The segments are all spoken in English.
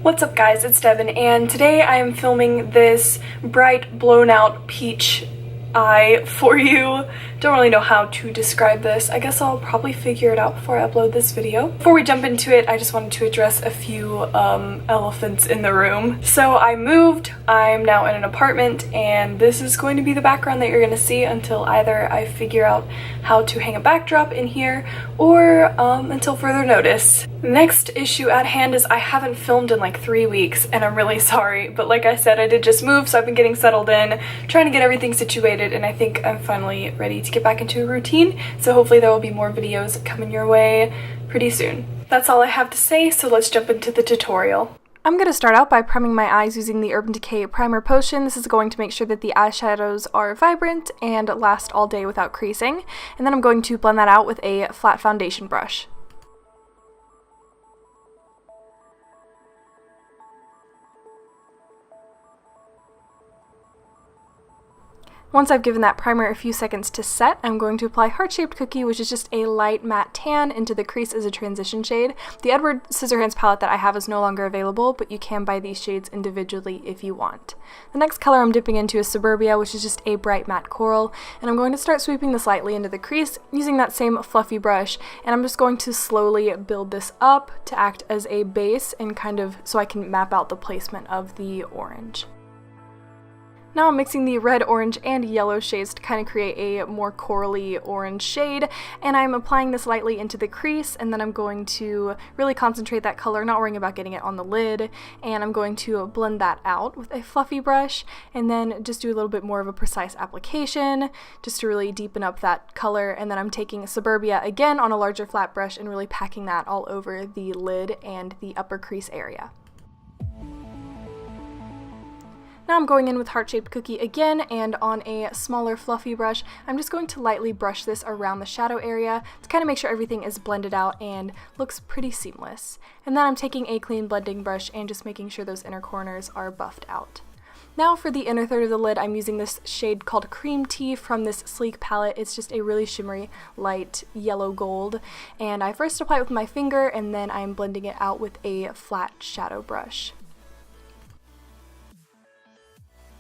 What's up guys, it's Devin, and today I am filming this bright blown out peach eye for you. Don't really know how to describe this. I guess I'll probably figure it out before I upload this video. Before we jump into it, I just wanted to address a few elephants in the room. So I moved, I'm now in an apartment, and this is going to be the background that you're going to see until either I figure out how to hang a backdrop in here or until further notice. The next issue at hand is I haven't filmed in like 3 weeks and I'm really sorry, but like I said, I did just move, so I've been getting settled in, trying to get everything situated, and I think I'm finally ready to get back into a routine, so hopefully there will be more videos coming your way pretty soon. That's all I have to say, so let's jump into the tutorial. I'm going to start out by priming my eyes using the Urban Decay Primer Potion. This is going to make sure that the eyeshadows are vibrant and last all day without creasing, and then I'm going to blend that out with a flat foundation brush. Once I've given that primer a few seconds to set, I'm going to apply Heart-Shaped Cookie, which is just a light matte tan into the crease as a transition shade. The Edward Scissorhands palette that I have is no longer available, but you can buy these shades individually if you want. The next color I'm dipping into is Suburbia, which is just a bright matte coral, and I'm going to start sweeping this lightly into the crease using that same fluffy brush, and I'm just going to slowly build this up to act as a base and kind of so I can map out the placement of the orange. Now I'm mixing the red, orange, and yellow shades to kind of create a more corally orange shade, and I'm applying this lightly into the crease, and then I'm going to really concentrate that color, not worrying about getting it on the lid, and I'm going to blend that out with a fluffy brush, and then just do a little bit more of a precise application, just to really deepen up that color, and then I'm taking Suburbia again on a larger flat brush and really packing that all over the lid and the upper crease area. Now I'm going in with Heart-Shaped Cookie again, and on a smaller fluffy brush, I'm just going to lightly brush this around the shadow area to kind of make sure everything is blended out and looks pretty seamless. And then I'm taking a clean blending brush and just making sure those inner corners are buffed out. Now for the inner third of the lid, I'm using this shade called Cream Tea from this Sleek palette. It's just a really shimmery, light yellow gold, and I first apply it with my finger, and then I'm blending it out with a flat shadow brush.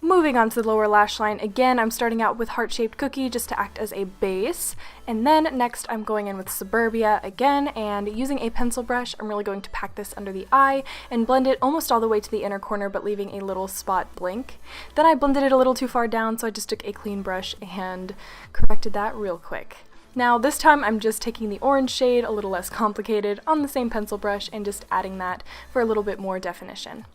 Moving on to the lower lash line, again I'm starting out with Heart-Shaped Cookie just to act as a base, and then next I'm going in with Suburbia again, and using a pencil brush I'm really going to pack this under the eye and blend it almost all the way to the inner corner, but leaving a little spot blink. Then I blended it a little too far down, so I just took a clean brush and corrected that real quick. Now this time I'm just taking the orange shade, a little less complicated, on the same pencil brush and just adding that for a little bit more definition.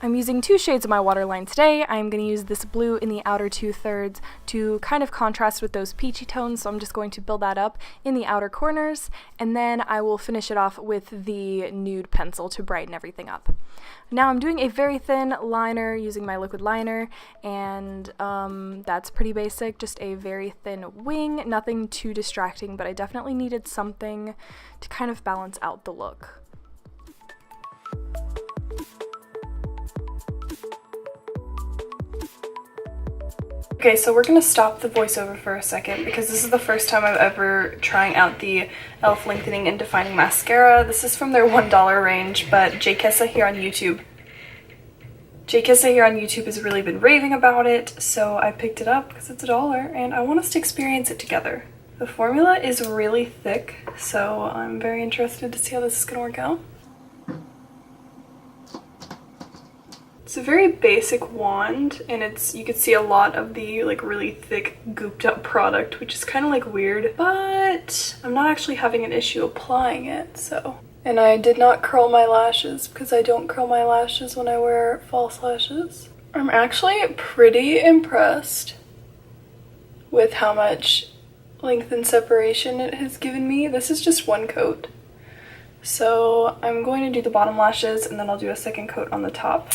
I'm using 2 shades of my waterline today. I'm going to use this blue in the outer 2/3 to kind of contrast with those peachy tones, so I'm just going to build that up in the outer corners, and then I will finish it off with the nude pencil to brighten everything up. Now I'm doing a very thin liner using my liquid liner, and that's pretty basic, just a very thin wing, nothing too distracting, but I definitely needed something to kind of balance out the look. Okay, so we're going to stop the voiceover for a second because this is the first time I'm ever trying out the e.l.f. Lengthening and Defining Mascara. This is from their $1 range, but Jkessa here on YouTube has really been raving about it, so I picked it up because it's $1 and I want us to experience it together. The formula is really thick, so I'm very interested to see how this is going to work out. It's a very basic wand, and you can see a lot of the like really thick gooped up product, which is kind of like weird, but I'm not actually having an issue applying it, so. And I did not curl my lashes because I don't curl my lashes when I wear false lashes. I'm actually pretty impressed with how much length and separation it has given me. This is just one coat. So I'm going to do the bottom lashes and then I'll do a second coat on the top.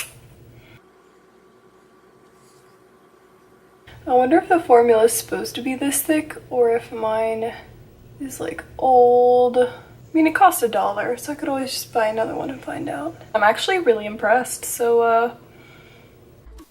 I wonder if the formula is supposed to be this thick or if mine is like old. I mean, it costs $1, so I could always just buy another one and find out. I'm actually really impressed, so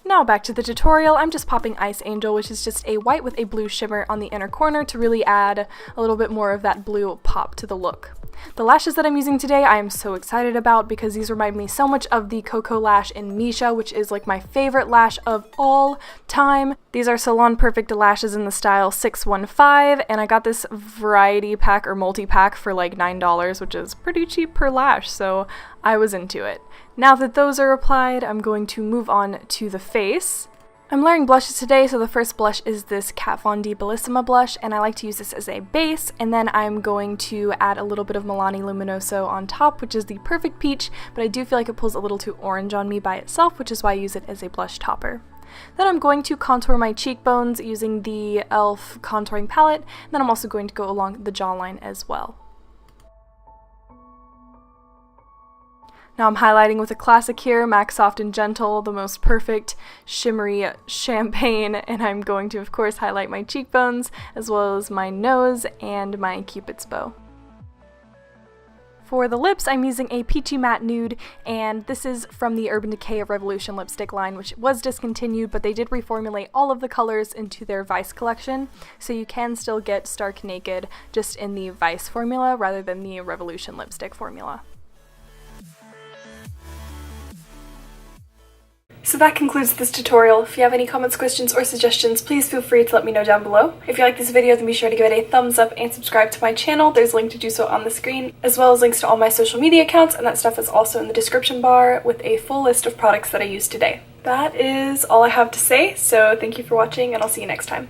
Now back to the tutorial. I'm just popping Ice Angel, which is just a white with a blue shimmer on the inner corner to really add a little bit more of that blue pop to the look. The lashes that I'm using today I am so excited about because these remind me so much of the Cocoa Lash in Misha, which is like my favorite lash of all time. These are Salon Perfect lashes in the style 615, and I got this variety pack or multi-pack for like $9, which is pretty cheap per lash, so I was into it. Now that those are applied, I'm going to move on to the face. I'm layering blushes today, so the first blush is this Kat Von D Bellissima blush, and I like to use this as a base, and then I'm going to add a little bit of Milani Luminoso on top, which is the perfect peach, but I do feel like it pulls a little too orange on me by itself, which is why I use it as a blush topper. Then I'm going to contour my cheekbones using the e.l.f. contouring palette, and then I'm also going to go along the jawline as well. Now I'm highlighting with a classic here, MAC Soft and Gentle, the most perfect shimmery champagne, and I'm going to of course highlight my cheekbones as well as my nose and my cupid's bow. For the lips, I'm using a peachy matte nude, and this is from the Urban Decay Revolution lipstick line, which was discontinued, but they did reformulate all of the colors into their Vice collection, so you can still get Stark Naked just in the Vice formula rather than the Revolution lipstick formula. So that concludes this tutorial. If you have any comments, questions, or suggestions, please feel free to let me know down below. If you like this video, then be sure to give it a thumbs up and subscribe to my channel. There's a link to do so on the screen, as well as links to all my social media accounts, and that stuff is also in the description bar with a full list of products that I used today. That is all I have to say, so thank you for watching, and I'll see you next time.